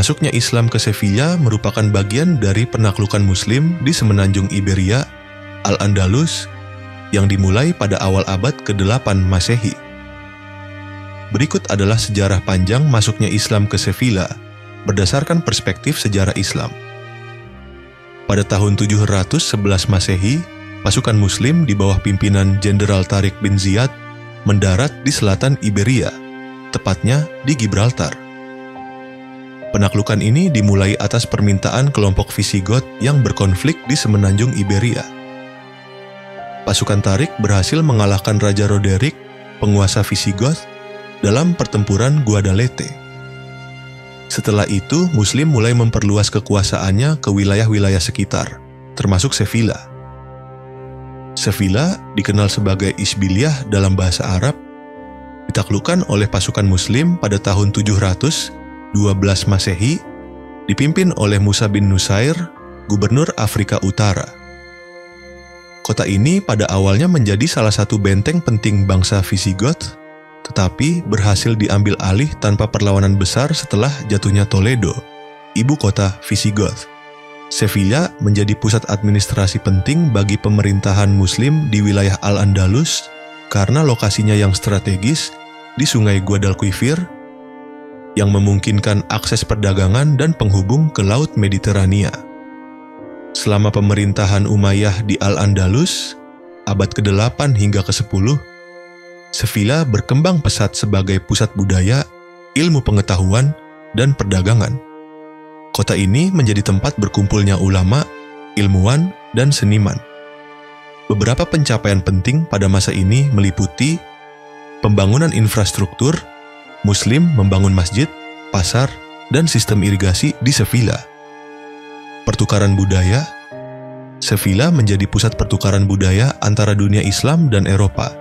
Masuknya Islam ke Sevilla merupakan bagian dari penaklukan Muslim di semenanjung Iberia, Al-Andalus, yang dimulai pada awal abad ke-8 Masehi. Berikut adalah sejarah panjang masuknya Islam ke Sevilla berdasarkan perspektif sejarah Islam. Pada tahun 711 Masehi, pasukan Muslim di bawah pimpinan Jenderal Tariq bin Ziyad mendarat di selatan Iberia, tepatnya di Gibraltar. Penaklukan ini dimulai atas permintaan kelompok Visigoth yang berkonflik di semenanjung Iberia. Pasukan Tariq berhasil mengalahkan Raja Roderick, penguasa Visigoth, dalam pertempuran Guadalete. Setelah itu, Muslim mulai memperluas kekuasaannya ke wilayah-wilayah sekitar, termasuk Sevilla. Sevilla, dikenal sebagai Isbiliah dalam bahasa Arab, ditaklukkan oleh pasukan Muslim pada tahun 712 Masehi, dipimpin oleh Musa bin Nusair, gubernur Afrika Utara. Kota ini pada awalnya menjadi salah satu benteng penting bangsa Visigoth, tetapi berhasil diambil alih tanpa perlawanan besar setelah jatuhnya Toledo, ibu kota Visigoth. Sevilla menjadi pusat administrasi penting bagi pemerintahan Muslim di wilayah Al-Andalus karena lokasinya yang strategis di Sungai Guadalquivir yang memungkinkan akses perdagangan dan penghubung ke Laut Mediterania. Selama pemerintahan Umayyah di Al-Andalus, abad ke-8 hingga ke-10, Sevilla berkembang pesat sebagai pusat budaya, ilmu pengetahuan, dan perdagangan. Kota ini menjadi tempat berkumpulnya ulama, ilmuwan, dan seniman. Beberapa pencapaian penting pada masa ini meliputi pembangunan infrastruktur, Muslim membangun masjid, pasar, dan sistem irigasi di Sevilla. Pertukaran budaya, Sevilla menjadi pusat pertukaran budaya antara dunia Islam dan Eropa,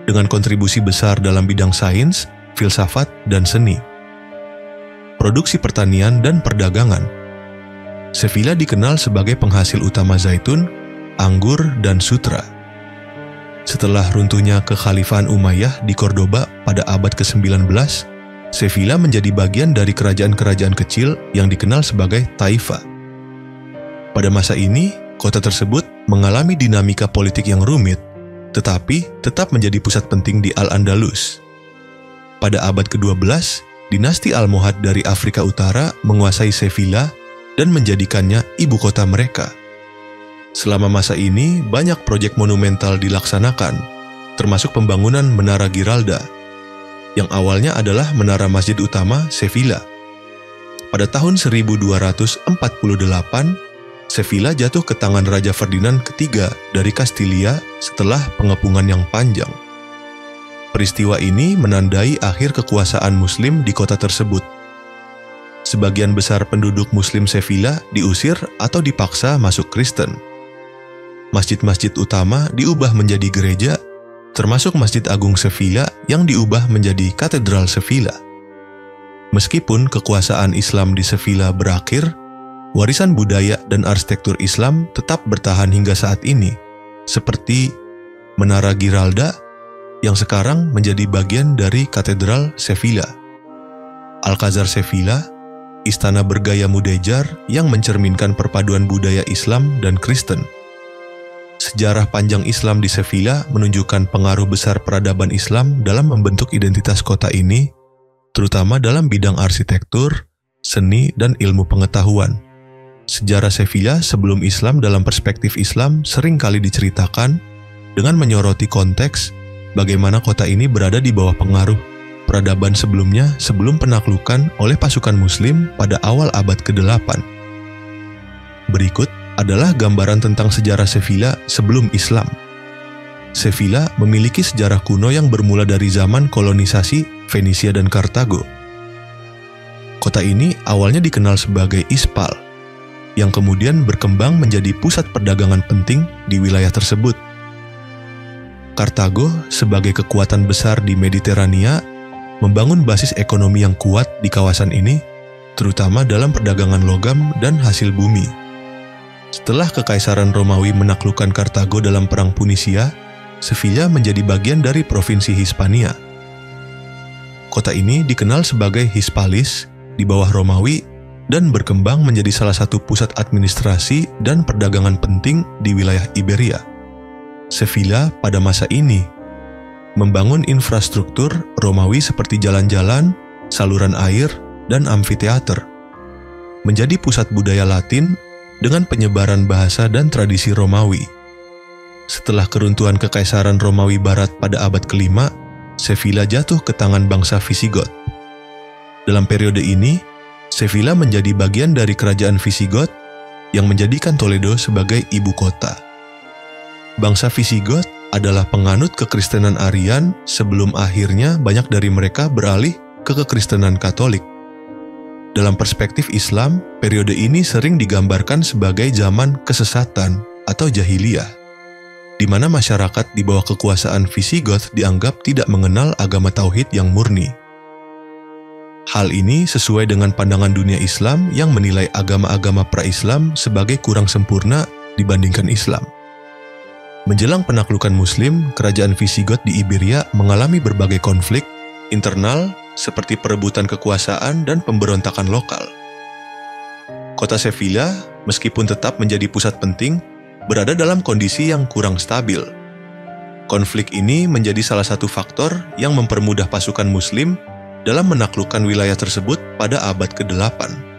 dengan kontribusi besar dalam bidang sains, filsafat, dan seni. Produksi pertanian dan perdagangan, Sevilla dikenal sebagai penghasil utama zaitun, anggur, dan sutra. Setelah runtuhnya kekhalifahan Umayyah di Cordoba pada abad ke-19, Sevilla menjadi bagian dari kerajaan-kerajaan kecil yang dikenal sebagai Taifa. Pada masa ini, kota tersebut mengalami dinamika politik yang rumit, tetapi tetap menjadi pusat penting di Al-Andalus. Pada abad ke-12, dinasti Almohad dari Afrika Utara menguasai Sevilla dan menjadikannya ibu kota mereka. Selama masa ini, banyak proyek monumental dilaksanakan, termasuk pembangunan Menara Giralda, yang awalnya adalah menara masjid utama Sevilla. Pada tahun 1248, Sevilla jatuh ke tangan Raja Ferdinand III dari Kastilia setelah pengepungan yang panjang. Peristiwa ini menandai akhir kekuasaan Muslim di kota tersebut. Sebagian besar penduduk Muslim Sevilla diusir atau dipaksa masuk Kristen. Masjid-masjid utama diubah menjadi gereja, termasuk Masjid Agung Sevilla yang diubah menjadi Katedral Sevilla. Meskipun kekuasaan Islam di Sevilla berakhir, warisan budaya dan arsitektur Islam tetap bertahan hingga saat ini, seperti Menara Giralda yang sekarang menjadi bagian dari Katedral Sevilla, Alcazar Sevilla, istana bergaya Mudéjar yang mencerminkan perpaduan budaya Islam dan Kristen. Sejarah panjang Islam di Sevilla menunjukkan pengaruh besar peradaban Islam dalam membentuk identitas kota ini, terutama dalam bidang arsitektur, seni, dan ilmu pengetahuan. Sejarah Sevilla sebelum Islam dalam perspektif Islam sering kali diceritakan dengan menyoroti konteks bagaimana kota ini berada di bawah pengaruh peradaban sebelumnya sebelum penaklukan oleh pasukan Muslim pada awal abad ke-8. Berikut adalah gambaran tentang sejarah Sevilla sebelum Islam. Sevilla memiliki sejarah kuno yang bermula dari zaman kolonisasi Fenisia dan Kartago. Kota ini awalnya dikenal sebagai Ispal, yang kemudian berkembang menjadi pusat perdagangan penting di wilayah tersebut. Kartago sebagai kekuatan besar di Mediterania membangun basis ekonomi yang kuat di kawasan ini, terutama dalam perdagangan logam dan hasil bumi. Setelah Kekaisaran Romawi menaklukkan Kartago dalam Perang Punisia, Sevilla menjadi bagian dari provinsi Hispania. Kota ini dikenal sebagai Hispalis di bawah Romawi dan berkembang menjadi salah satu pusat administrasi dan perdagangan penting di wilayah Iberia. Sevilla pada masa ini membangun infrastruktur Romawi seperti jalan-jalan, saluran air, dan amfiteater. Menjadi pusat budaya Latin dengan penyebaran bahasa dan tradisi Romawi. Setelah keruntuhan Kekaisaran Romawi Barat pada abad ke-5, Sevilla jatuh ke tangan bangsa Visigoth. Dalam periode ini, Sevilla menjadi bagian dari kerajaan Visigoth yang menjadikan Toledo sebagai ibu kota. Bangsa Visigoth adalah penganut kekristenan Arian sebelum akhirnya banyak dari mereka beralih ke kekristenan Katolik. Dalam perspektif Islam, periode ini sering digambarkan sebagai zaman kesesatan atau jahiliyah, di mana masyarakat di bawah kekuasaan Visigoth dianggap tidak mengenal agama tauhid yang murni. Hal ini sesuai dengan pandangan dunia Islam yang menilai agama-agama pra-Islam sebagai kurang sempurna dibandingkan Islam. Menjelang penaklukan Muslim, kerajaan Visigoth di Iberia mengalami berbagai konflik internal seperti perebutan kekuasaan dan pemberontakan lokal. Kota Sevilla, meskipun tetap menjadi pusat penting, berada dalam kondisi yang kurang stabil. Konflik ini menjadi salah satu faktor yang mempermudah pasukan Muslim dalam menaklukkan wilayah tersebut pada abad ke-8.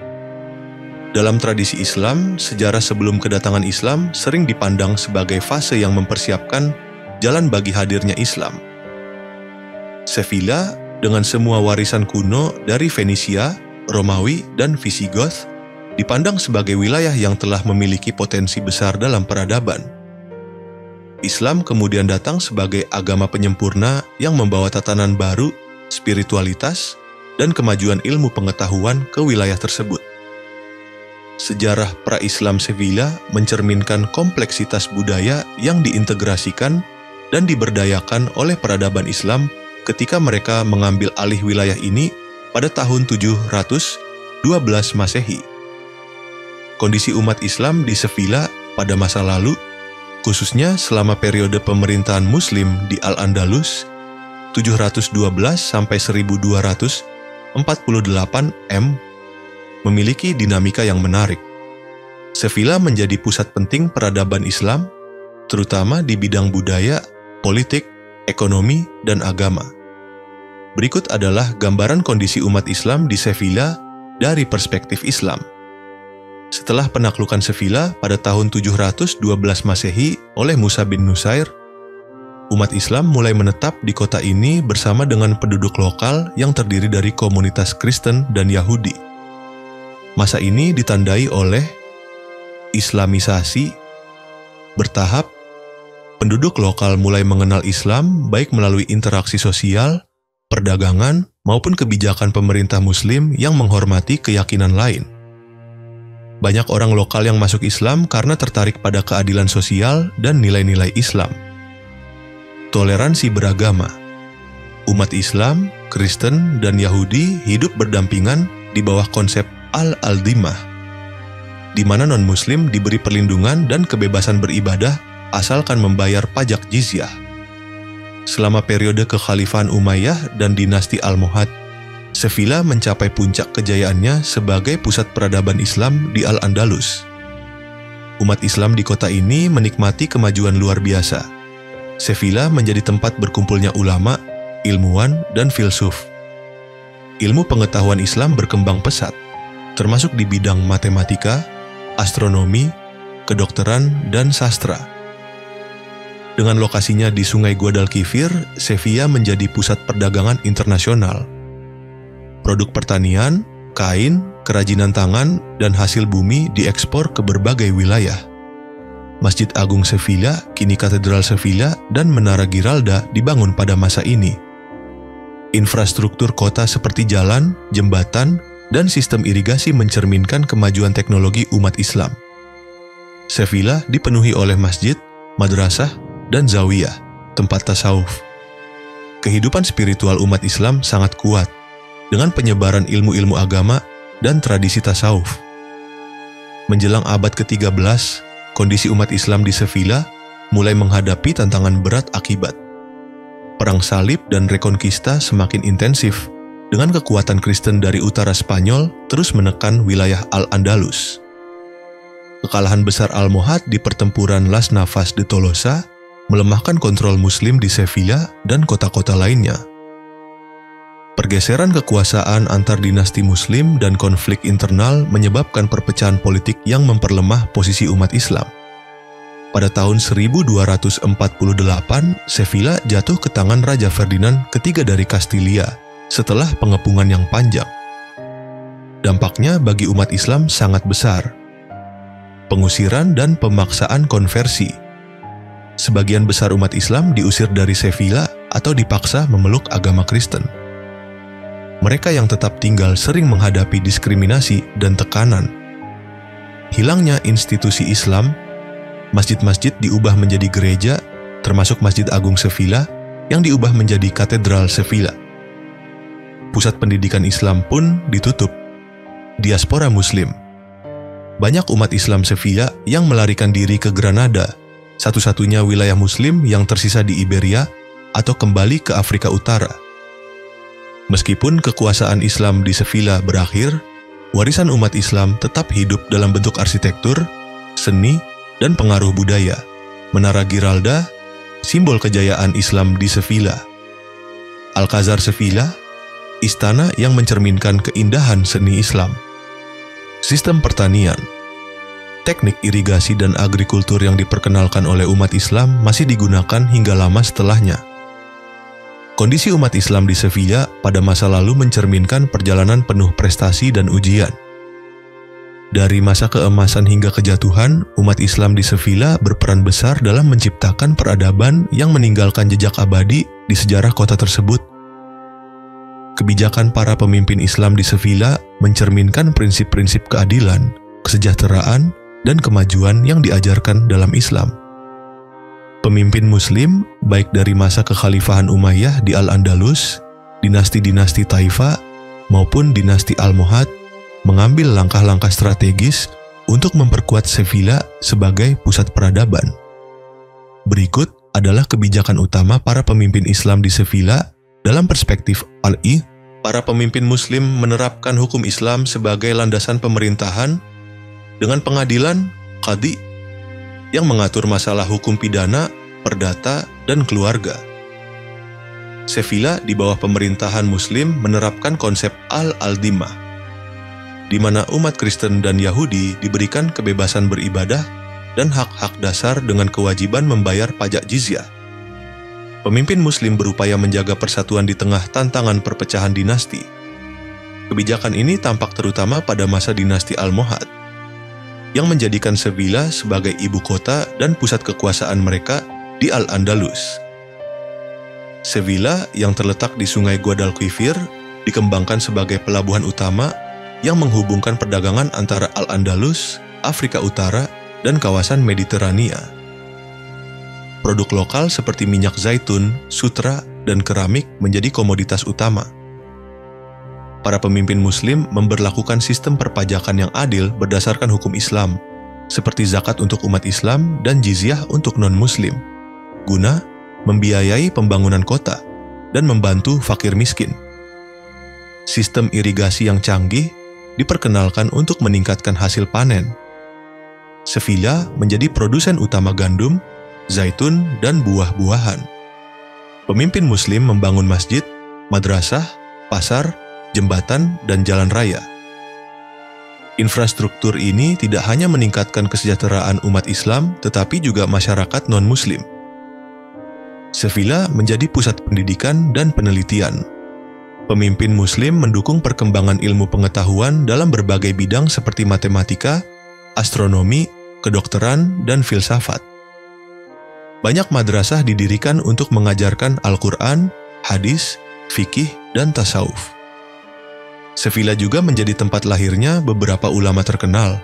Dalam tradisi Islam, sejarah sebelum kedatangan Islam sering dipandang sebagai fase yang mempersiapkan jalan bagi hadirnya Islam. Sevilla, dengan semua warisan kuno dari Venesia, Romawi, dan Visigoth, dipandang sebagai wilayah yang telah memiliki potensi besar dalam peradaban. Islam kemudian datang sebagai agama penyempurna yang membawa tatanan baru, spiritualitas, dan kemajuan ilmu pengetahuan ke wilayah tersebut. Sejarah pra-Islam Sevilla mencerminkan kompleksitas budaya yang diintegrasikan dan diberdayakan oleh peradaban Islam ketika mereka mengambil alih wilayah ini pada tahun 712 Masehi. Kondisi umat Islam di Sevilla pada masa lalu, khususnya selama periode pemerintahan Muslim di Al-Andalus 712 sampai 1248 M, memiliki dinamika yang menarik. Sevilla menjadi pusat penting peradaban Islam, terutama di bidang budaya, politik, ekonomi, dan agama. Berikut adalah gambaran kondisi umat Islam di Sevilla dari perspektif Islam. Setelah penaklukan Sevilla pada tahun 712 Masehi oleh Musa bin Nusair, umat Islam mulai menetap di kota ini bersama dengan penduduk lokal yang terdiri dari komunitas Kristen dan Yahudi. Masa ini ditandai oleh Islamisasi bertahap. Penduduk lokal mulai mengenal Islam baik melalui interaksi sosial, perdagangan, maupun kebijakan pemerintah Muslim yang menghormati keyakinan lain. Banyak orang lokal yang masuk Islam karena tertarik pada keadilan sosial dan nilai-nilai Islam. Toleransi beragama. Umat Islam, Kristen, dan Yahudi hidup berdampingan di bawah konsep al-aldimah, di mana non-Muslim diberi perlindungan dan kebebasan beribadah asalkan membayar pajak jizyah. Selama periode kekhalifahan Umayyah dan dinasti Almohad, Sevilla mencapai puncak kejayaannya sebagai pusat peradaban Islam di Al-Andalus. Umat Islam di kota ini menikmati kemajuan luar biasa. Sevilla menjadi tempat berkumpulnya ulama, ilmuwan, dan filsuf. Ilmu pengetahuan Islam berkembang pesat, termasuk di bidang matematika, astronomi, kedokteran, dan sastra. Dengan lokasinya di Sungai Guadalquivir, Sevilla menjadi pusat perdagangan internasional. Produk pertanian, kain, kerajinan tangan, dan hasil bumi diekspor ke berbagai wilayah. Masjid Agung Sevilla, kini Katedral Sevilla, dan Menara Giralda dibangun pada masa ini. Infrastruktur kota seperti jalan, jembatan, dan sistem irigasi mencerminkan kemajuan teknologi umat Islam. Sevilla dipenuhi oleh masjid, madrasah, dan zawiyah, tempat tasawuf. Kehidupan spiritual umat Islam sangat kuat, dengan penyebaran ilmu-ilmu agama dan tradisi tasawuf. Menjelang abad ke-13, kondisi umat Islam di Sevilla mulai menghadapi tantangan berat akibat Perang Salib dan Rekonkista semakin intensif, dengan kekuatan Kristen dari utara Spanyol terus menekan wilayah Al-Andalus. Kekalahan besar Almohad di pertempuran Las Navas de Tolosa melemahkan kontrol Muslim di Sevilla dan kota-kota lainnya. Pergeseran kekuasaan antar dinasti Muslim dan konflik internal menyebabkan perpecahan politik yang memperlemah posisi umat Islam. Pada tahun 1248, Sevilla jatuh ke tangan Raja Ferdinand ketiga dari Kastilia setelah pengepungan yang panjang. Dampaknya bagi umat Islam sangat besar. Pengusiran dan pemaksaan konversi. Sebagian besar umat Islam diusir dari Sevilla atau dipaksa memeluk agama Kristen. Mereka yang tetap tinggal sering menghadapi diskriminasi dan tekanan. Hilangnya institusi Islam, masjid-masjid diubah menjadi gereja, termasuk Masjid Agung Sevilla yang diubah menjadi Katedral Sevilla. Pusat pendidikan Islam pun ditutup. Diaspora Muslim. Banyak umat Islam Sevilla yang melarikan diri ke Granada, satu-satunya wilayah Muslim yang tersisa di Iberia atau kembali ke Afrika Utara. Meskipun kekuasaan Islam di Sevilla berakhir, warisan umat Islam tetap hidup dalam bentuk arsitektur, seni, dan pengaruh budaya. Menara Giralda, simbol kejayaan Islam di Sevilla. Alcazar Sevilla, istana yang mencerminkan keindahan seni Islam. Sistem pertanian. Teknik irigasi dan agrikultur yang diperkenalkan oleh umat Islam masih digunakan hingga lama setelahnya. Kondisi umat Islam di Sevilla pada masa lalu mencerminkan perjalanan penuh prestasi dan ujian. Dari masa keemasan hingga kejatuhan, umat Islam di Sevilla berperan besar dalam menciptakan peradaban yang meninggalkan jejak abadi di sejarah kota tersebut. Kebijakan para pemimpin Islam di Sevilla mencerminkan prinsip-prinsip keadilan, kesejahteraan, dan kemajuan yang diajarkan dalam Islam. Pemimpin Muslim, baik dari masa kekhalifahan Umayyah di Al-Andalus, dinasti-dinasti Taifa, maupun dinasti Almohad, mengambil langkah-langkah strategis untuk memperkuat Sevilla sebagai pusat peradaban. Berikut adalah kebijakan utama para pemimpin Islam di Sevilla dalam perspektif al-I. Para pemimpin Muslim menerapkan hukum Islam sebagai landasan pemerintahan dengan pengadilan, qadhi, yang mengatur masalah hukum pidana, perdata, dan keluarga. Sevilla di bawah pemerintahan Muslim menerapkan konsep al-Aldimah, di mana umat Kristen dan Yahudi diberikan kebebasan beribadah dan hak-hak dasar dengan kewajiban membayar pajak jizyah. Pemimpin Muslim berupaya menjaga persatuan di tengah tantangan perpecahan dinasti. Kebijakan ini tampak terutama pada masa dinasti Almohad, yang menjadikan Sevilla sebagai ibu kota dan pusat kekuasaan mereka di Al-Andalus. Sevilla yang terletak di Sungai Guadalquivir dikembangkan sebagai pelabuhan utama yang menghubungkan perdagangan antara Al-Andalus, Afrika Utara, dan kawasan Mediterania. Produk lokal seperti minyak zaitun, sutra, dan keramik menjadi komoditas utama. Para pemimpin Muslim memberlakukan sistem perpajakan yang adil berdasarkan hukum Islam, seperti zakat untuk umat Islam dan jizyah untuk non-Muslim, guna membiayai pembangunan kota dan membantu fakir miskin. Sistem irigasi yang canggih diperkenalkan untuk meningkatkan hasil panen. Sevilla menjadi produsen utama gandum, zaitun, dan buah-buahan. Pemimpin Muslim membangun masjid, madrasah, pasar, jembatan, dan jalan raya. Infrastruktur ini tidak hanya meningkatkan kesejahteraan umat Islam, tetapi juga masyarakat non-Muslim. Sevilla menjadi pusat pendidikan dan penelitian. Pemimpin Muslim mendukung perkembangan ilmu pengetahuan dalam berbagai bidang seperti matematika, astronomi, kedokteran, dan filsafat. Banyak madrasah didirikan untuk mengajarkan Al-Quran, hadis, fikih, dan tasawuf. Sevilla juga menjadi tempat lahirnya beberapa ulama terkenal.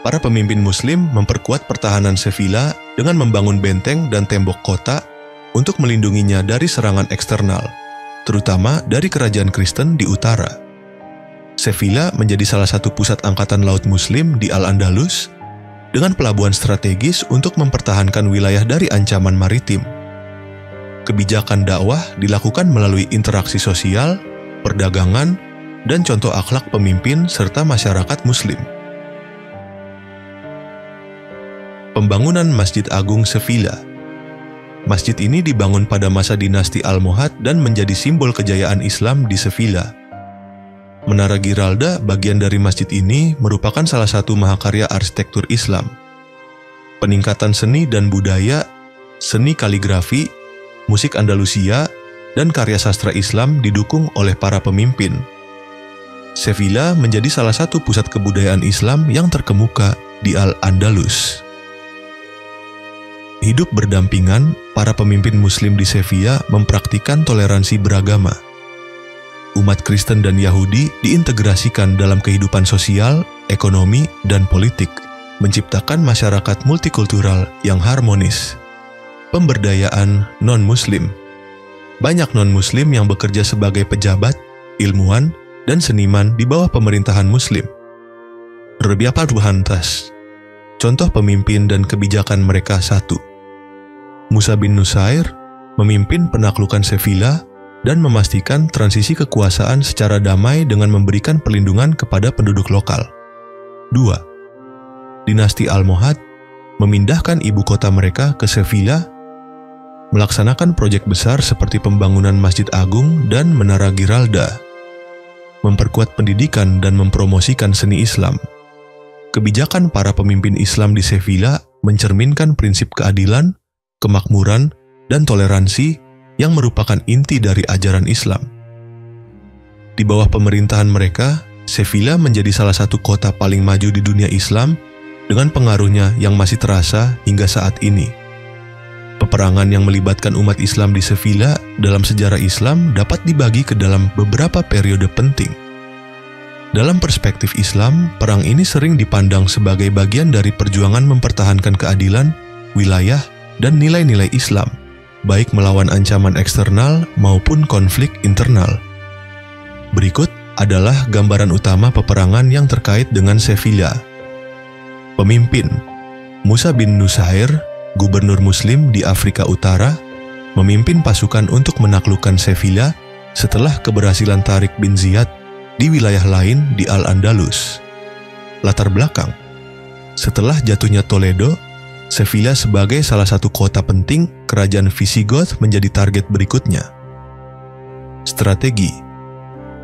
Para pemimpin Muslim memperkuat pertahanan Sevilla dengan membangun benteng dan tembok kota untuk melindunginya dari serangan eksternal, terutama dari kerajaan Kristen di utara. Sevilla menjadi salah satu pusat angkatan laut Muslim di Al-Andalus, dengan pelabuhan strategis untuk mempertahankan wilayah dari ancaman maritim. Kebijakan dakwah dilakukan melalui interaksi sosial, perdagangan, dan contoh akhlak pemimpin serta masyarakat Muslim. Pembangunan Masjid Agung Sevilla. Masjid ini dibangun pada masa dinasti Almohad dan menjadi simbol kejayaan Islam di Sevilla. Menara Giralda, bagian dari masjid ini, merupakan salah satu mahakarya arsitektur Islam. Peningkatan seni dan budaya, seni kaligrafi, musik Andalusia, dan karya sastra Islam didukung oleh para pemimpin. Sevilla menjadi salah satu pusat kebudayaan Islam yang terkemuka di Al-Andalus. Hidup berdampingan, para pemimpin Muslim di Sevilla mempraktikkan toleransi beragama. Umat Kristen dan Yahudi diintegrasikan dalam kehidupan sosial, ekonomi, dan politik, menciptakan masyarakat multikultural yang harmonis. Pemberdayaan non-Muslim. Banyak non-Muslim yang bekerja sebagai pejabat, ilmuwan, dan seniman di bawah pemerintahan Muslim. Beberapa Ruhantas. Contoh pemimpin dan kebijakan mereka: 1. Musa bin Nusair memimpin penaklukan Sevilla dan memastikan transisi kekuasaan secara damai dengan memberikan perlindungan kepada penduduk lokal. 2. Dinasti Almohad memindahkan ibu kota mereka ke Sevilla, melaksanakan proyek besar seperti pembangunan Masjid Agung dan Menara Giralda, memperkuat pendidikan dan mempromosikan seni Islam. Kebijakan para pemimpin Islam di Sevilla mencerminkan prinsip keadilan, kemakmuran, dan toleransi yang merupakan inti dari ajaran Islam. Di bawah pemerintahan mereka, Sevilla menjadi salah satu kota paling maju di dunia Islam dengan pengaruhnya yang masih terasa hingga saat ini. Peperangan yang melibatkan umat Islam di Sevilla dalam sejarah Islam dapat dibagi ke dalam beberapa periode penting. Dalam perspektif Islam, perang ini sering dipandang sebagai bagian dari perjuangan mempertahankan keadilan, wilayah, dan nilai-nilai Islam, baik melawan ancaman eksternal maupun konflik internal. Berikut adalah gambaran utama peperangan yang terkait dengan Sevilla. Pemimpin: Musa bin Nusair, gubernur Muslim di Afrika Utara, memimpin pasukan untuk menaklukkan Sevilla setelah keberhasilan Tariq bin Ziyad di wilayah lain di Al-Andalus. Latar belakang: setelah jatuhnya Toledo, Sevilla sebagai salah satu kota penting kerajaan Visigoth menjadi target berikutnya. Strategi: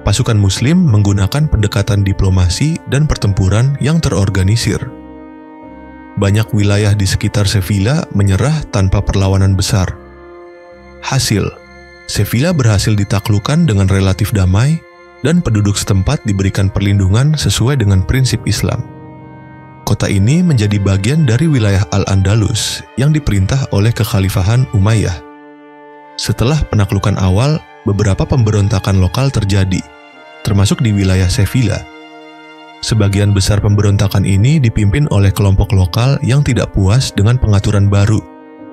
pasukan Muslim menggunakan pendekatan diplomasi dan pertempuran yang terorganisir. Banyak wilayah di sekitar Sevilla menyerah tanpa perlawanan besar. Hasil: Sevilla berhasil ditaklukkan dengan relatif damai dan penduduk setempat diberikan perlindungan sesuai dengan prinsip Islam. Kota ini menjadi bagian dari wilayah Al-Andalus yang diperintah oleh kekhalifahan Umayyah. Setelah penaklukan awal, beberapa pemberontakan lokal terjadi, termasuk di wilayah Sevilla. Sebagian besar pemberontakan ini dipimpin oleh kelompok lokal yang tidak puas dengan pengaturan baru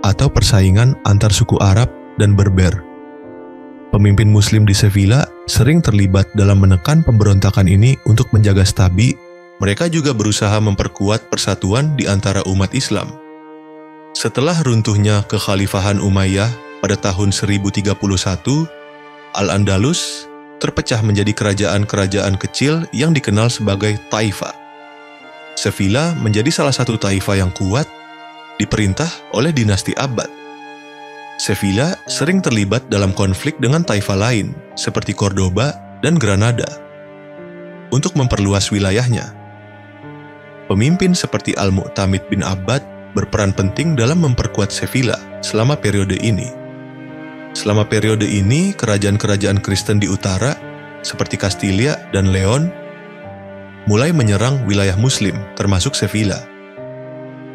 atau persaingan antar suku Arab dan Berber. Pemimpin Muslim di Sevilla sering terlibat dalam menekan pemberontakan ini untuk menjaga stabil. Mereka juga berusaha memperkuat persatuan di antara umat Islam. Setelah runtuhnya kekhalifahan Umayyah pada tahun 1031, Al-Andalus terpecah menjadi kerajaan-kerajaan kecil yang dikenal sebagai Taifah. Sevilla menjadi salah satu Taifah yang kuat, diperintah oleh dinasti Abbad. Sevilla sering terlibat dalam konflik dengan Taifah lain, seperti Cordoba dan Granada, untuk memperluas wilayahnya. Pemimpin seperti Al-Mu'tamid bin Abbad berperan penting dalam memperkuat Sevilla selama periode ini. Selama periode ini, kerajaan-kerajaan Kristen di utara, seperti Kastilia dan Leon, mulai menyerang wilayah Muslim, termasuk Sevilla.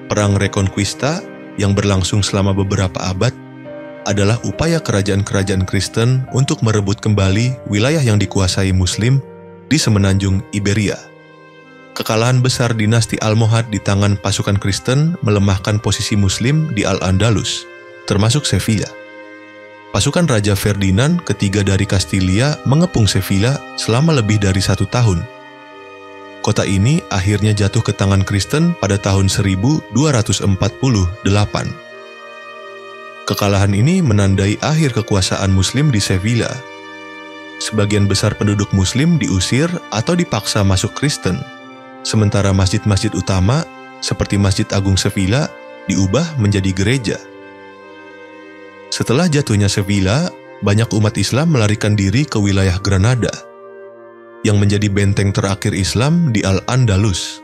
Perang Reconquista yang berlangsung selama beberapa abad adalah upaya kerajaan-kerajaan Kristen untuk merebut kembali wilayah yang dikuasai Muslim di semenanjung Iberia. Kekalahan besar dinasti Almohad di tangan pasukan Kristen melemahkan posisi Muslim di Al-Andalus, termasuk Sevilla. Pasukan Raja Ferdinand ketiga dari Kastilia mengepung Sevilla selama lebih dari 1 tahun. Kota ini akhirnya jatuh ke tangan Kristen pada tahun 1248. Kekalahan ini menandai akhir kekuasaan Muslim di Sevilla. sebagian besar penduduk Muslim diusir atau dipaksa masuk Kristen, sementara masjid-masjid utama seperti Masjid Agung Sevilla diubah menjadi gereja. Setelah jatuhnya Sevilla, banyak umat Islam melarikan diri ke wilayah Granada, yang menjadi benteng terakhir Islam di Al-Andalus.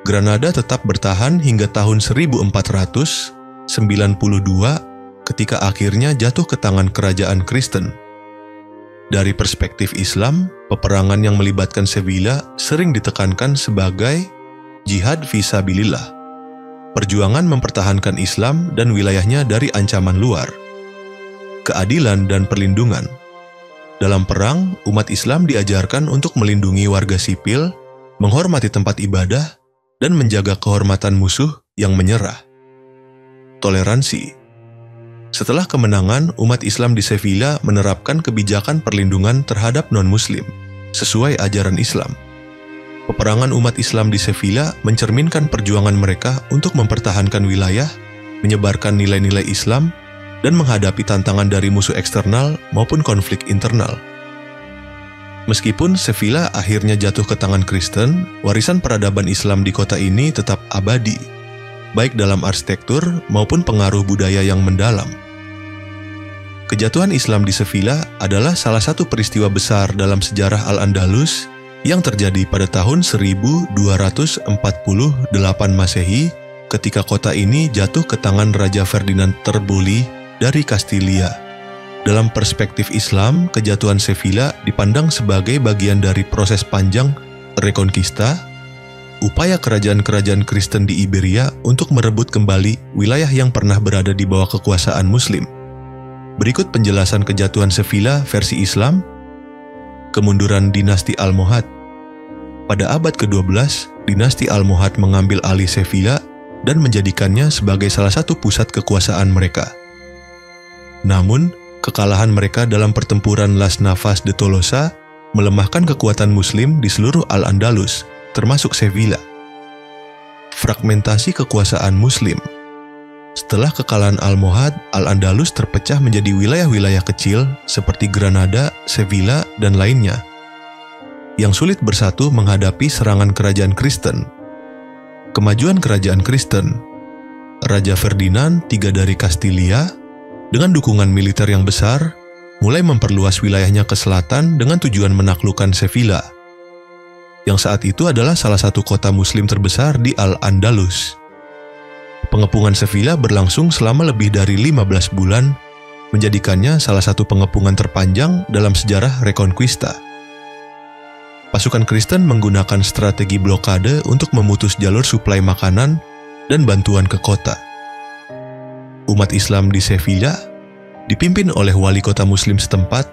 Granada tetap bertahan hingga tahun 1492 ketika akhirnya jatuh ke tangan kerajaan Kristen. Dari perspektif Islam, peperangan yang melibatkan Sevilla sering ditekankan sebagai jihad fisabilillah, perjuangan mempertahankan Islam dan wilayahnya dari ancaman luar, keadilan dan perlindungan. Dalam perang, umat Islam diajarkan untuk melindungi warga sipil, menghormati tempat ibadah, dan menjaga kehormatan musuh yang menyerah. Toleransi. Setelah kemenangan, umat Islam di Sevilla menerapkan kebijakan perlindungan terhadap non-Muslim, sesuai ajaran Islam. Peperangan umat Islam di Sevilla mencerminkan perjuangan mereka untuk mempertahankan wilayah, menyebarkan nilai-nilai Islam, dan menghadapi tantangan dari musuh eksternal maupun konflik internal. Meskipun Sevilla akhirnya jatuh ke tangan Kristen, warisan peradaban Islam di kota ini tetap abadi, baik dalam arsitektur maupun pengaruh budaya yang mendalam. Kejatuhan Islam di Sevilla adalah salah satu peristiwa besar dalam sejarah Al-Andalus yang terjadi pada tahun 1248 Masehi ketika kota ini jatuh ke tangan Raja Ferdinand Terboli dari Kastilia. Dalam perspektif Islam, kejatuhan Sevilla dipandang sebagai bagian dari proses panjang Reconquista, upaya kerajaan-kerajaan Kristen di Iberia untuk merebut kembali wilayah yang pernah berada di bawah kekuasaan Muslim. Berikut penjelasan kejatuhan Sevilla versi Islam. Kemunduran dinasti Almohad. Pada abad ke-12, dinasti Almohad mengambil alih Sevilla dan menjadikannya sebagai salah satu pusat kekuasaan mereka. Namun, kekalahan mereka dalam pertempuran Las Navas de Tolosa melemahkan kekuatan Muslim di seluruh Al-Andalus, termasuk Sevilla. Fragmentasi kekuasaan Muslim. Setelah kekalahan Almohad, Al-Andalus terpecah menjadi wilayah-wilayah kecil seperti Granada, Sevilla, dan lainnya, yang sulit bersatu menghadapi serangan kerajaan Kristen. Kemajuan kerajaan Kristen. Raja Ferdinand III dari Kastilia, dengan dukungan militer yang besar, mulai memperluas wilayahnya ke selatan dengan tujuan menaklukkan Sevilla, yang saat itu adalah salah satu kota Muslim terbesar di Al-Andalus. Pengepungan Sevilla berlangsung selama lebih dari 15 bulan, menjadikannya salah satu pengepungan terpanjang dalam sejarah Reconquista. Pasukan Kristen menggunakan strategi blokade untuk memutus jalur suplai makanan dan bantuan ke kota. Umat Islam di Sevilla, dipimpin oleh wali kota Muslim setempat,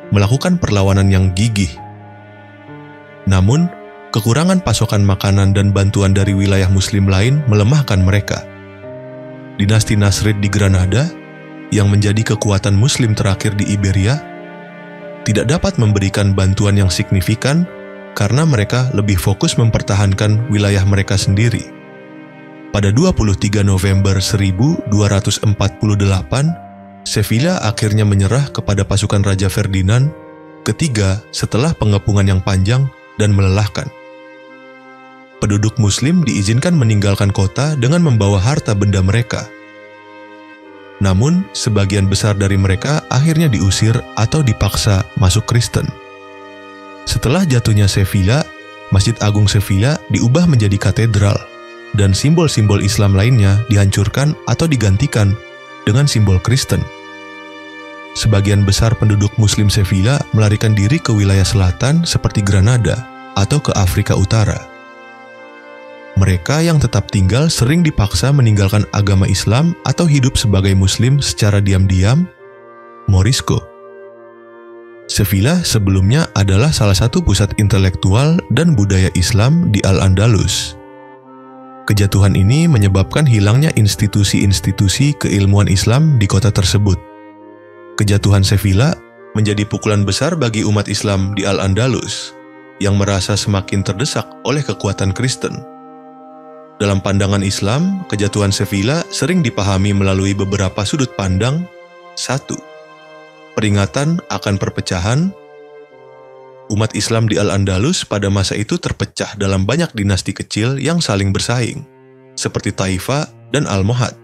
melakukan perlawanan yang gigih. Namun, kekurangan pasokan makanan dan bantuan dari wilayah Muslim lain melemahkan mereka. Dinasti Nasrid di Granada, yang menjadi kekuatan Muslim terakhir di Iberia, tidak dapat memberikan bantuan yang signifikan karena mereka lebih fokus mempertahankan wilayah mereka sendiri. Pada 23 November 1248, Sevilla akhirnya menyerah kepada pasukan Raja Ferdinand ketiga setelah pengepungan yang panjang dan melelahkan. Penduduk Muslim diizinkan meninggalkan kota dengan membawa harta benda mereka. Namun, sebagian besar dari mereka akhirnya diusir atau dipaksa masuk Kristen. Setelah jatuhnya Sevilla, Masjid Agung Sevilla diubah menjadi katedral, dan simbol-simbol Islam lainnya dihancurkan atau digantikan dengan simbol Kristen. Sebagian besar penduduk Muslim Sevilla melarikan diri ke wilayah selatan seperti Granada atau ke Afrika Utara. Mereka yang tetap tinggal sering dipaksa meninggalkan agama Islam atau hidup sebagai Muslim secara diam-diam. Morisco. Sevilla sebelumnya adalah salah satu pusat intelektual dan budaya Islam di Al-Andalus. Kejatuhan ini menyebabkan hilangnya institusi-institusi keilmuan Islam di kota tersebut. Kejatuhan Sevilla menjadi pukulan besar bagi umat Islam di Al-Andalus yang merasa semakin terdesak oleh kekuatan Kristen. Dalam pandangan Islam, kejatuhan Sevilla sering dipahami melalui beberapa sudut pandang. 1. Peringatan akan perpecahan umat Islam di Al-Andalus pada masa itu terpecah dalam banyak dinasti kecil yang saling bersaing, seperti Taifah dan Almohad.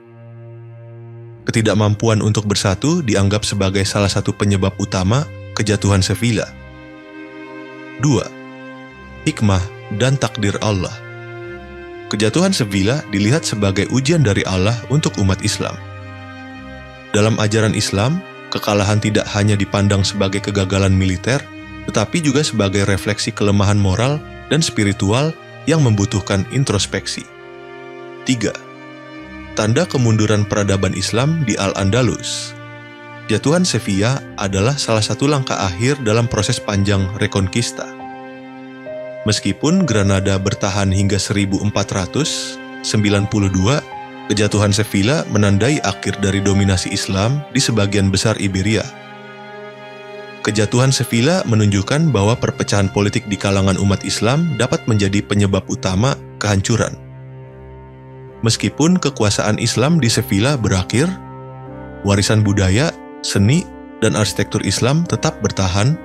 Ketidakmampuan untuk bersatu dianggap sebagai salah satu penyebab utama kejatuhan Sevilla. 2. Hikmah dan takdir Allah. Kejatuhan Sevilla dilihat sebagai ujian dari Allah untuk umat Islam. Dalam ajaran Islam, kekalahan tidak hanya dipandang sebagai kegagalan militer, tetapi juga sebagai refleksi kelemahan moral dan spiritual yang membutuhkan introspeksi. 3. Tanda kemunduran peradaban Islam di Al-Andalus. Jatuhan Sevilla adalah salah satu langkah akhir dalam proses panjang Reconquista. Meskipun Granada bertahan hingga 1492, kejatuhan Sevilla menandai akhir dari dominasi Islam di sebagian besar Iberia. Kejatuhan Sevilla menunjukkan bahwa perpecahan politik di kalangan umat Islam dapat menjadi penyebab utama kehancuran. Meskipun kekuasaan Islam di Sevilla berakhir, warisan budaya, seni, dan arsitektur Islam tetap bertahan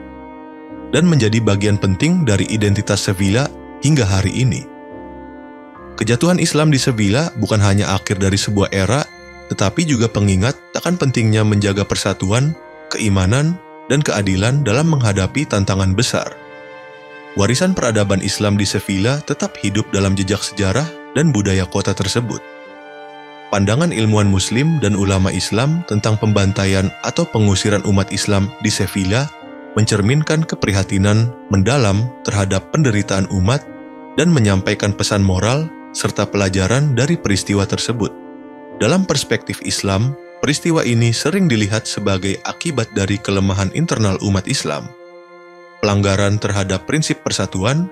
dan menjadi bagian penting dari identitas Sevilla hingga hari ini. Kejatuhan Islam di Sevilla bukan hanya akhir dari sebuah era, tetapi juga pengingat akan pentingnya menjaga persatuan, keimanan, dan keadilan dalam menghadapi tantangan besar. Warisan peradaban Islam di Sevilla tetap hidup dalam jejak sejarah dan budaya kota tersebut. Pandangan ilmuwan Muslim dan ulama Islam tentang pembantaian atau pengusiran umat Islam di Sevilla mencerminkan keprihatinan mendalam terhadap penderitaan umat dan menyampaikan pesan moral serta pelajaran dari peristiwa tersebut. Dalam perspektif Islam, peristiwa ini sering dilihat sebagai akibat dari kelemahan internal umat Islam, pelanggaran terhadap prinsip persatuan,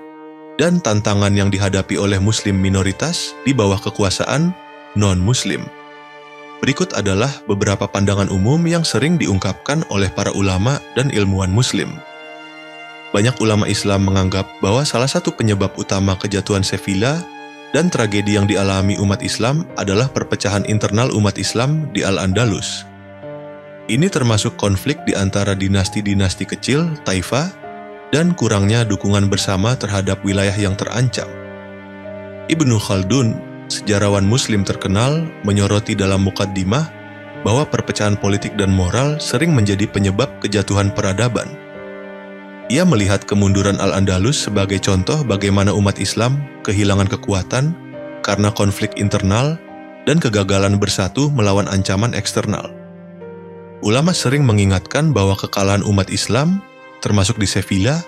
dan tantangan yang dihadapi oleh Muslim minoritas di bawah kekuasaan non-Muslim. Berikut adalah beberapa pandangan umum yang sering diungkapkan oleh para ulama dan ilmuwan Muslim. Banyak ulama Islam menganggap bahwa salah satu penyebab utama kejatuhan Sevilla dan tragedi yang dialami umat Islam adalah perpecahan internal umat Islam di Al-Andalus. Ini termasuk konflik di antara dinasti-dinasti kecil, Taifah, dan kurangnya dukungan bersama terhadap wilayah yang terancam. Ibnu Khaldun, sejarawan Muslim terkenal, menyoroti dalam Muqaddimah bahwa perpecahan politik dan moral sering menjadi penyebab kejatuhan peradaban. Ia melihat kemunduran Al-Andalus sebagai contoh bagaimana umat Islam kehilangan kekuatan karena konflik internal dan kegagalan bersatu melawan ancaman eksternal. Ulama sering mengingatkan bahwa kekalahan umat Islam, termasuk di Sevilla,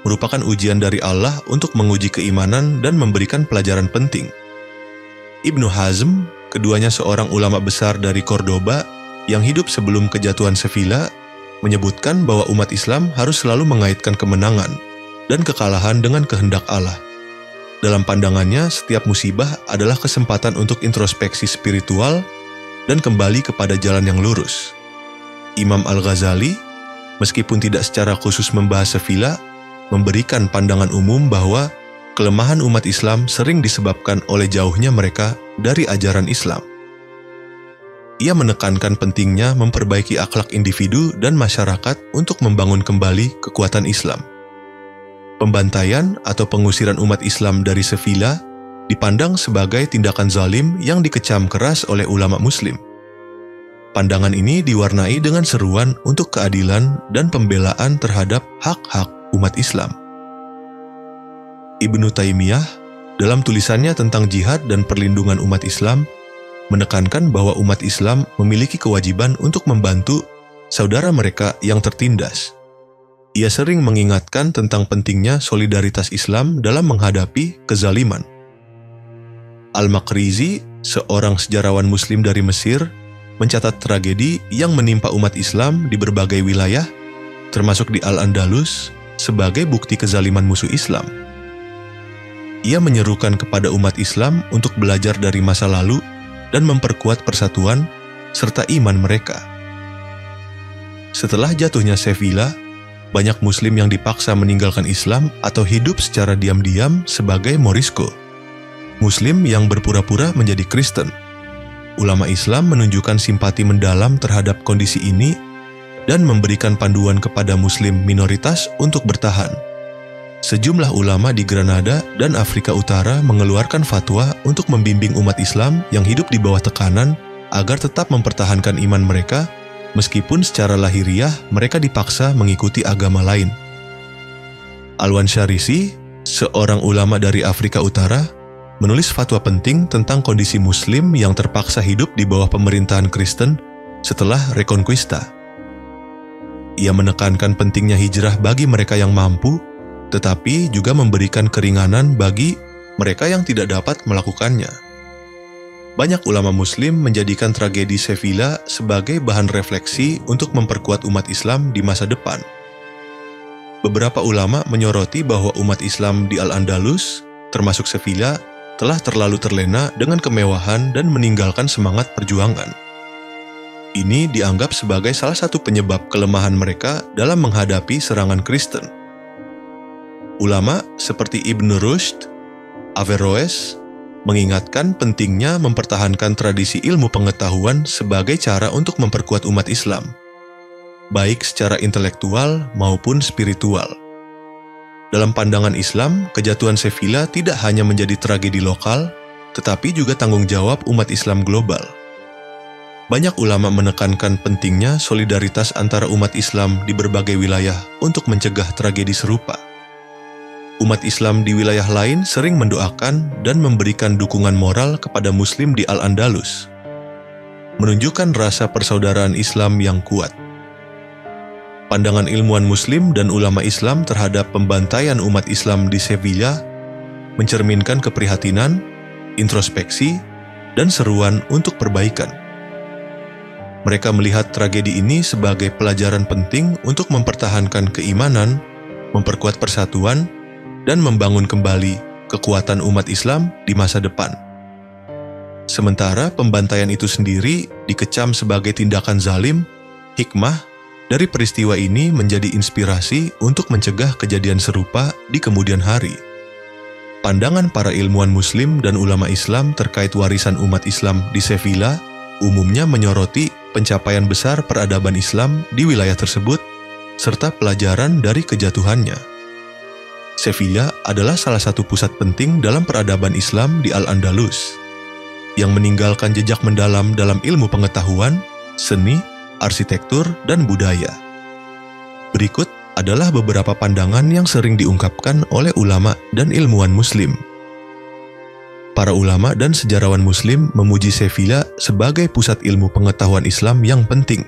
merupakan ujian dari Allah untuk menguji keimanan dan memberikan pelajaran penting. Ibnu Hazm, keduanya seorang ulama besar dari Cordoba yang hidup sebelum kejatuhan Sevilla, menyebutkan bahwa umat Islam harus selalu mengaitkan kemenangan dan kekalahan dengan kehendak Allah. Dalam pandangannya, setiap musibah adalah kesempatan untuk introspeksi spiritual dan kembali kepada jalan yang lurus. Imam Al-Ghazali, meskipun tidak secara khusus membahas Sevilla, memberikan pandangan umum bahwa kelemahan umat Islam sering disebabkan oleh jauhnya mereka dari ajaran Islam. Ia menekankan pentingnya memperbaiki akhlak individu dan masyarakat untuk membangun kembali kekuatan Islam. Pembantaian atau pengusiran umat Islam dari Sevilla dipandang sebagai tindakan zalim yang dikecam keras oleh ulama Muslim. Pandangan ini diwarnai dengan seruan untuk keadilan dan pembelaan terhadap hak-hak umat Islam. Ibnu Taimiyah, dalam tulisannya tentang jihad dan perlindungan umat Islam, menekankan bahwa umat Islam memiliki kewajiban untuk membantu saudara mereka yang tertindas. Ia sering mengingatkan tentang pentingnya solidaritas Islam dalam menghadapi kezaliman. Al-Maqrizi, seorang sejarawan Muslim dari Mesir, mencatat tragedi yang menimpa umat Islam di berbagai wilayah, termasuk di Al-Andalus, sebagai bukti kezaliman musuh Islam. Ia menyerukan kepada umat Islam untuk belajar dari masa lalu dan memperkuat persatuan serta iman mereka. Setelah jatuhnya Sevilla, banyak Muslim yang dipaksa meninggalkan Islam atau hidup secara diam-diam sebagai Morisco, Muslim yang berpura-pura menjadi Kristen. Ulama Islam menunjukkan simpati mendalam terhadap kondisi ini dan memberikan panduan kepada Muslim minoritas untuk bertahan, sejumlah ulama di Granada dan Afrika Utara mengeluarkan fatwa untuk membimbing umat Islam yang hidup di bawah tekanan agar tetap mempertahankan iman mereka, meskipun secara lahiriah mereka dipaksa mengikuti agama lain. Alwan Syarisi, seorang ulama dari Afrika Utara, menulis fatwa penting tentang kondisi Muslim yang terpaksa hidup di bawah pemerintahan Kristen setelah Reconquista. Ia menekankan pentingnya hijrah bagi mereka yang mampu, tetapi juga memberikan keringanan bagi mereka yang tidak dapat melakukannya. Banyak ulama Muslim menjadikan tragedi Sevilla sebagai bahan refleksi untuk memperkuat umat Islam di masa depan. Beberapa ulama menyoroti bahwa umat Islam di Al-Andalus, termasuk Sevilla, telah terlalu terlena dengan kemewahan dan meninggalkan semangat perjuangan. Ini dianggap sebagai salah satu penyebab kelemahan mereka dalam menghadapi serangan Kristen. Ulama seperti Ibn Rushd, Averroes, mengingatkan pentingnya mempertahankan tradisi ilmu pengetahuan sebagai cara untuk memperkuat umat Islam, baik secara intelektual maupun spiritual. Dalam pandangan Islam, kejatuhan Sevilla tidak hanya menjadi tragedi lokal, tetapi juga tanggung jawab umat Islam global. Banyak ulama menekankan pentingnya solidaritas antara umat Islam di berbagai wilayah untuk mencegah tragedi serupa. Umat Islam di wilayah lain sering mendoakan dan memberikan dukungan moral kepada Muslim di Al-Andalus, menunjukkan rasa persaudaraan Islam yang kuat. Pandangan ilmuwan Muslim dan ulama Islam terhadap pembantaian umat Islam di Sevilla mencerminkan keprihatinan, introspeksi, dan seruan untuk perbaikan. Mereka melihat tragedi ini sebagai pelajaran penting untuk mempertahankan keimanan, memperkuat persatuan, dan membangun kembali kekuatan umat Islam di masa depan. Sementara pembantaian itu sendiri dikecam sebagai tindakan zalim, hikmah dari peristiwa ini menjadi inspirasi untuk mencegah kejadian serupa di kemudian hari. Pandangan para ilmuwan Muslim dan ulama Islam terkait warisan umat Islam di Sevilla umumnya menyoroti pencapaian besar peradaban Islam di wilayah tersebut serta pelajaran dari kejatuhannya. Sevilla adalah salah satu pusat penting dalam peradaban Islam di Al-Andalus, yang meninggalkan jejak mendalam dalam ilmu pengetahuan, seni, arsitektur, dan budaya. Berikut adalah beberapa pandangan yang sering diungkapkan oleh ulama dan ilmuwan Muslim. Para ulama dan sejarawan Muslim memuji Sevilla sebagai pusat ilmu pengetahuan Islam yang penting.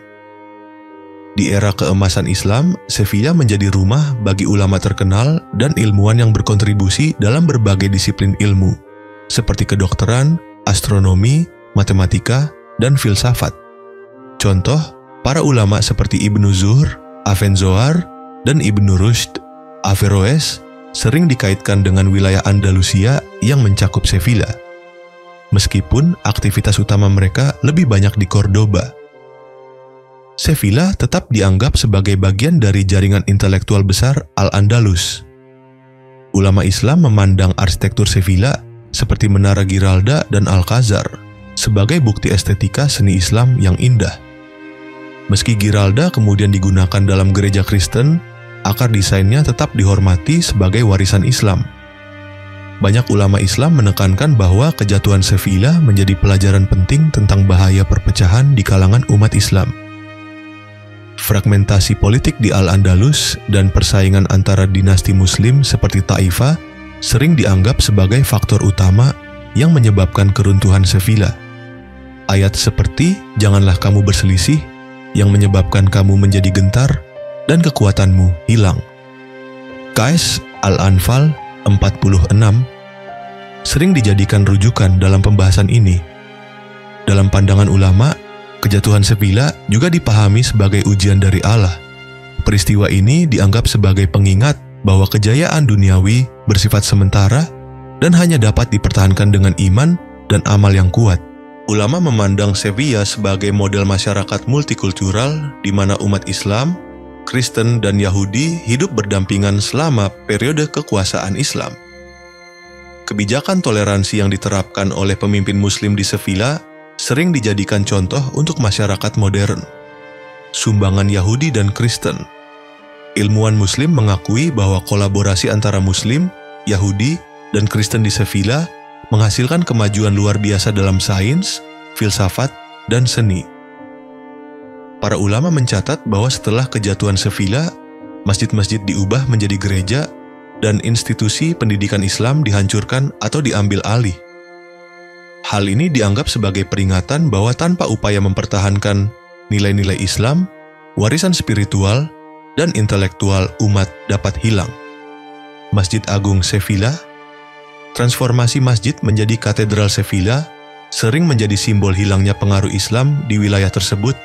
Di era keemasan Islam, Sevilla menjadi rumah bagi ulama terkenal dan ilmuwan yang berkontribusi dalam berbagai disiplin ilmu, seperti kedokteran, astronomi, matematika, dan filsafat. Contoh, para ulama seperti Ibnu Zuhr, Avenzoar, dan Ibnu Rushd, Averroes, sering dikaitkan dengan wilayah Andalusia yang mencakup Sevilla, meskipun aktivitas utama mereka lebih banyak di Cordoba. Sevilla tetap dianggap sebagai bagian dari jaringan intelektual besar Al-Andalus. Ulama Islam memandang arsitektur Sevilla seperti Menara Giralda dan Alcazar sebagai bukti estetika seni Islam yang indah. Meski Giralda kemudian digunakan dalam gereja Kristen, akar desainnya tetap dihormati sebagai warisan Islam. Banyak ulama Islam menekankan bahwa kejatuhan Sevilla menjadi pelajaran penting tentang bahaya perpecahan di kalangan umat Islam. Fragmentasi politik di Al-Andalus dan persaingan antara dinasti Muslim seperti Taifah sering dianggap sebagai faktor utama yang menyebabkan keruntuhan Sevilla. Ayat seperti, "Janganlah kamu berselisih," yang menyebabkan kamu menjadi gentar dan kekuatanmu hilang. Qais Al-Anfal 46 sering dijadikan rujukan dalam pembahasan ini. Dalam pandangan ulama, kejatuhan Sevilla juga dipahami sebagai ujian dari Allah. Peristiwa ini dianggap sebagai pengingat bahwa kejayaan duniawi bersifat sementara dan hanya dapat dipertahankan dengan iman dan amal yang kuat. Ulama memandang Sevilla sebagai model masyarakat multikultural di mana umat Islam, Kristen, dan Yahudi hidup berdampingan selama periode kekuasaan Islam. Kebijakan toleransi yang diterapkan oleh pemimpin Muslim di Sevilla sering dijadikan contoh untuk masyarakat modern. Sumbangan Yahudi dan Kristen, ilmuwan Muslim mengakui bahwa kolaborasi antara Muslim, Yahudi, dan Kristen di Sevilla menghasilkan kemajuan luar biasa dalam sains, filsafat, dan seni. Para ulama mencatat bahwa setelah kejatuhan Sevilla, masjid-masjid diubah menjadi gereja dan institusi pendidikan Islam dihancurkan atau diambil alih. Hal ini dianggap sebagai peringatan bahwa tanpa upaya mempertahankan nilai-nilai Islam, warisan spiritual dan intelektual umat dapat hilang. Masjid Agung Sevilla, transformasi masjid menjadi Katedral Sevilla sering menjadi simbol hilangnya pengaruh Islam di wilayah tersebut.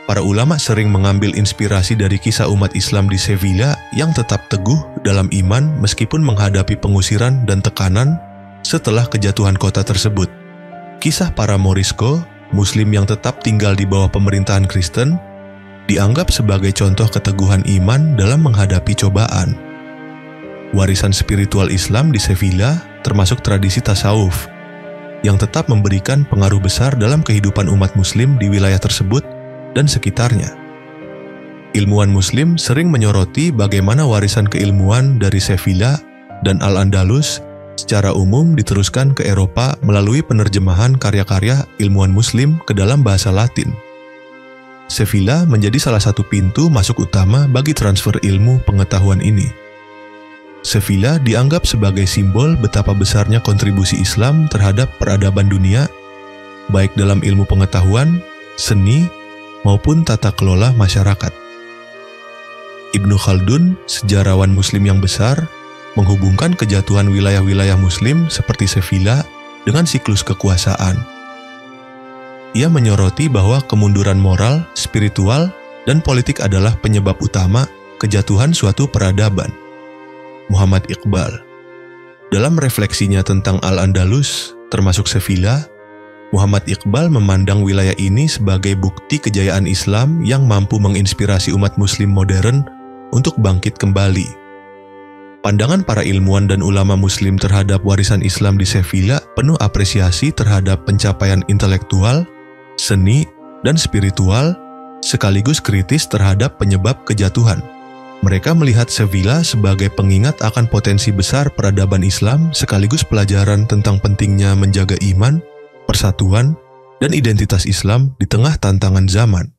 Para ulama sering mengambil inspirasi dari kisah umat Islam di Sevilla yang tetap teguh dalam iman meskipun menghadapi pengusiran dan tekanan setelah kejatuhan kota tersebut. Kisah para Morisco, Muslim yang tetap tinggal di bawah pemerintahan Kristen, dianggap sebagai contoh keteguhan iman dalam menghadapi cobaan. Warisan spiritual Islam di Sevilla termasuk tradisi tasawuf yang tetap memberikan pengaruh besar dalam kehidupan umat Muslim di wilayah tersebut dan sekitarnya. Ilmuwan Muslim sering menyoroti bagaimana warisan keilmuan dari Sevilla dan Al-Andalus secara umum diteruskan ke Eropa melalui penerjemahan karya-karya ilmuwan Muslim ke dalam bahasa Latin. Sevilla menjadi salah satu pintu masuk utama bagi transfer ilmu pengetahuan ini. Sevilla dianggap sebagai simbol betapa besarnya kontribusi Islam terhadap peradaban dunia, baik dalam ilmu pengetahuan, seni, maupun tata kelola masyarakat. Ibnu Khaldun, sejarawan Muslim yang besar, menghubungkan kejatuhan wilayah-wilayah Muslim seperti Sevilla dengan siklus kekuasaan. Ia menyoroti bahwa kemunduran moral, spiritual, dan politik adalah penyebab utama kejatuhan suatu peradaban. Muhammad Iqbal, dalam refleksinya tentang Al-Andalus, termasuk Sevilla, Muhammad Iqbal memandang wilayah ini sebagai bukti kejayaan Islam yang mampu menginspirasi umat Muslim modern untuk bangkit kembali. Pandangan para ilmuwan dan ulama Muslim terhadap warisan Islam di Sevilla penuh apresiasi terhadap pencapaian intelektual, seni, dan spiritual, sekaligus kritis terhadap penyebab kejatuhan. Mereka melihat Sevilla sebagai pengingat akan potensi besar peradaban Islam sekaligus pelajaran tentang pentingnya menjaga iman, persatuan, dan identitas Islam di tengah tantangan zaman.